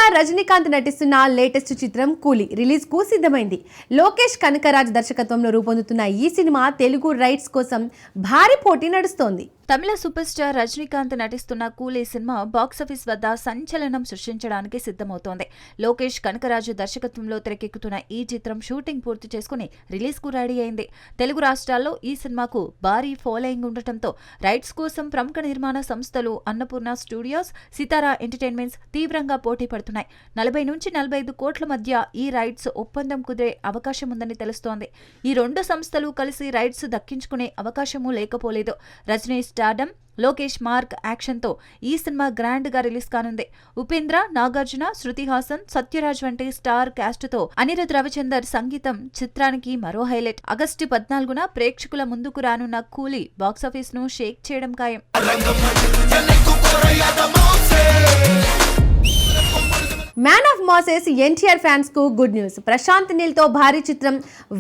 Star Rajinikanth నటిస్తున్న latest చిత్రం కూలీ రిలీజ్ కు సిద్ధమైంది. లోకేష్ కనకరాజ్ దర్శకత్వంలో రూపొందుతున్న ఈ సినిమా తెలుగు రైట్స్ కోసం భారీ పోటీ నడుస్తోంది. తమిళ సూపర్ స్టార్ రజనీకాంత్ నటిస్తున్న కూలీ సినిమా బాక్సాఫీస్ వద్ద సంచలనం సృష్టించడానికి సిద్ధమవుతోంది. లోకేష్ కనకరాజు దర్శకత్వంలో తెరకెక్కుతున్న ఈ చిత్రం షూటింగ్ పూర్తి చేసుకుని రిలీజ్ కు రెడీ అయింది. తెలుగు రాష్ట్రాల్లో ఈ సినిమాకు భారీ ఫాలోయింగ్ ఉండటంతో రైట్స్ కోసం ప్రముఖ నిర్మాణ సంస్థలు అన్నపూర్ణ స్టూడియోస్, సితారా ఎంటర్టైన్మెంట్స్ తీవ్రంగా పోటీ పడుతున్నాయి. 40 నుంచి 45 కోట్ల మధ్య ఈ రైట్స్ ఒప్పందం కుదిరే అవకాశం ఉందని తెలుస్తోంది. ఈ రెండు సంస్థలు కలిసి రైట్స్ దక్కించుకునే అవకాశమూ లేకపోలేదు. Rajini stardom, Lokesh mark action తో ఈ సినిమా గ్రాండ్ గా రిలీజ్ కానుంది. ఉపేంద్ర, నాగార్జున, శృతి హాసన్, సత్యరాజ్ వంటి స్టార్ క్యాస్ట్ తో అనిరుద్ రవిచందర్ సంగీతం చిత్రానికి మరో హైలైట్. ఆగస్టు 14న ప్రేక్షకుల ముందుకు రానున్న కూలీ బాక్సాఫీస్ ను షేక్ చేయడం ఖాయం. Man of masses NTR fans కు గుడ్ న్యూస్. ప్రశాంత్ నీల్ తో భారీ చిత్రం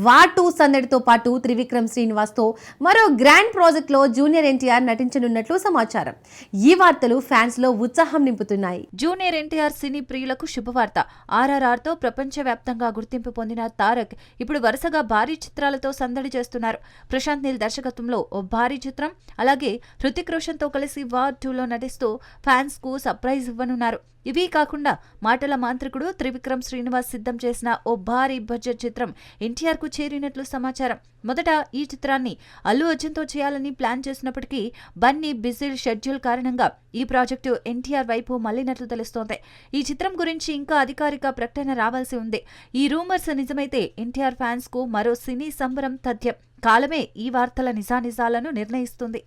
వార్ 2 సందడితో పాటు త్రివిక్రమ్ శ్రీనివాస్ తో మరో గ్రాండ్ ప్రాజెక్ట్ లో జూనియర్ ఎన్టీఆర్ నటించనున్నట్లు సమాచారం. ఈ వార్తలు ఫ్యాన్స్ లో ఉత్సాహం నింపుతున్నాయి. జూనియర్ ఎన్టీఆర్ సినీ ప్రియులకు శుభవార్త. RRR తో ప్రపంచవ్యాప్తంగా గుర్తింపు పొందిన తారక్ ఇప్పుడు వరుసగా భారీ చిత్రాలతో సందడి చేస్తున్నారు. ప్రశాంత్ నీల్ దర్శకత్వంలో ఓ భారీ చిత్రం, అలాగే హృతిక్ రోషన్ తో కలిసి వార్ 2లో నటిస్తూ ఫ్యాన్స్ కు సర్ప్రైజ్ ఇవ్వనున్నారు. ఇవీ కాకుండా మాటల మాంత్రికుడు త్రివిక్రమ్ శ్రీనివాస్ సిద్ధం చేసిన ఓ భారీ బడ్జెట్ చిత్రం ఎన్టీఆర్ కు చేరినట్లు సమాచారం. మొదట ఈ చిత్రాన్ని అల్లు అర్జున్ తో చేయాలని ప్లాన్ చేసినప్పటికీ బన్నీ బిజీ షెడ్యూల్ కారణంగా ఈ ప్రాజెక్టు ఎన్టీఆర్ వైపు మళ్లినట్లు తెలుస్తోంది. ఈ చిత్రం గురించి ఇంకా అధికారిక ప్రకటన రావాల్సి ఉంది. ఈ రూమర్స్ నిజమైతే ఎన్టీఆర్ ఫ్యాన్స్ కు మరో సినీ సంబరం తథ్యం. కాలమే ఈ వార్తల నిజానిజాలను నిర్ణయిస్తుంది.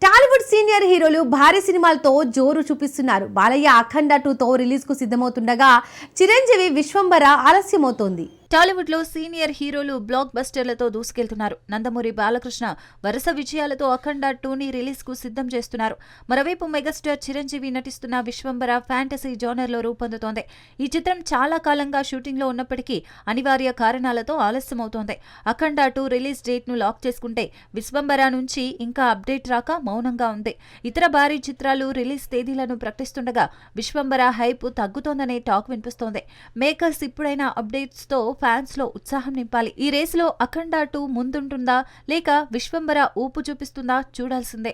టాలీవుడ్ సీనియర్ హీరోలు భారీ సినిమాలతో జోరు చూపిస్తున్నారు. బాలయ్య అఖండ 2తో రిలీజ్ కు సిద్ధమవుతుండగా చిరంజీవి విశ్వంబర ఆలస్యమవుతోంది. టాలీవుడ్ లో సీనియర్ హీరోలు బ్లాక్ బస్టర్లతో దూసుకెళ్తున్నారు. నందమూరి బాలకృష్ణ వరుస విజయాలతో అఖండ 2ని రిలీజ్ కు సిద్ధం చేస్తున్నారు. మరోవైపు మెగాస్టార్ చిరంజీవి నటిస్తున్న విశ్వంబర ఫ్యాంటసీ జోనర్ లో రూపొందుతోంది. ఈ చిత్రం చాలా కాలంగా షూటింగ్ లో ఉన్నప్పటికీ అనివార్య కారణాలతో ఆలస్యమవుతోంది. అఖండ 2 రిలీజ్ డేట్ ను లాక్ చేసుకుంటే విశ్వంబర నుంచి ఇంకా అప్డేట్ రాక మౌనంగా ఉంది. ఇతర భారీ చిత్రాలు రిలీజ్ తేదీలను ప్రకటిస్తుండగా విశ్వంబర హైప్ తగ్గుతోందనే టాక్ వినిపిస్తోంది. మేకర్స్ ఇప్పుడైనా అప్డేట్స్ తో ఫ్యాన్స్ లో ఉత్సాహం నింపాలి. ఈ రేసులో అఖండ 2 ముందుంటుందా లేక విశ్వంబర ఊపు చూపిస్తుందా చూడాల్సిందే.